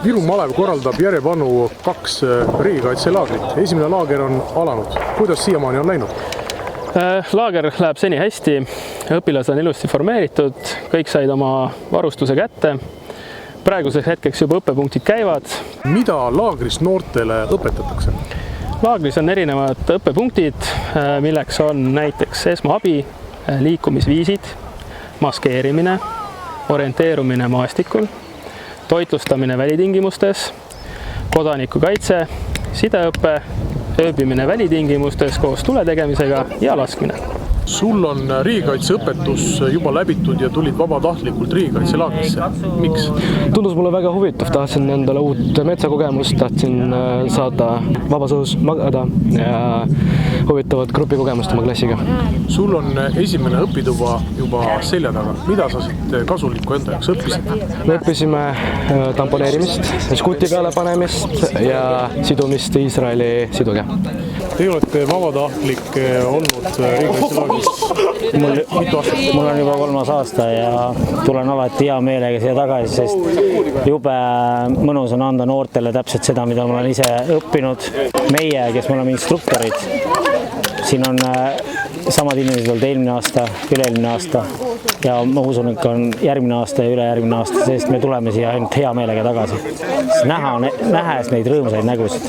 Viru malev korraldab järjepanu 2 riigikaitselaagrit. Esimene laager on alanud. Kuidas siiamaani on läinud? Laager läheb seni hästi, õpilased on ilusti formeeritud, kõik said oma varustuse kätte. Praeguseks hetkeks juba õppepunktid käivad. Mida laagris noortele õpetatakse? Laagris on erinevad õppepunktid, milleks on näiteks esmaabi, liikumisviisid, maskeerimine, orienteerumine maastikul, toitlustamine välitingimustes, kodanikukaitse, sideõpe, ööbimine välitingimustes koos tule tegemisega ja laskmine. Sul on riigikaitseõpetus juba läbitud ja tulid vabatahtlikult riigikaitselaagrisse. Miks? Tundus mulle väga huvitav, tahtsin endale uut metsakogemust, tahtsin saada vabas õhus magada ja huvitavat grupikogemust oma klassiga. Sul on esimene õpituba juba selja taga. Mida sa siit kasulikku enda jaoks õppisid? Me õppisime tamponeerimist, skuti peale panemist ja sidumist Iisraeli siduga. Te olete vabatahtlik olnud riigikaitselaagris mitu aastat? Mul on juba 3. aasta ja tulen alati hea meelega siia tagasi, sest jube mõnus on anda noortele täpselt seda, mida ma olen ise õppinud. Meie, kes me oleme instruktorid, siin on samad inimesed olnud eelmine aasta, üle-eelmine aasta ja ma usun, et on järgmine aasta ja ülejärgmine aasta, sest me tuleme siia ainult hea meelega tagasi. Nähes neid rõõmsaid nägusid.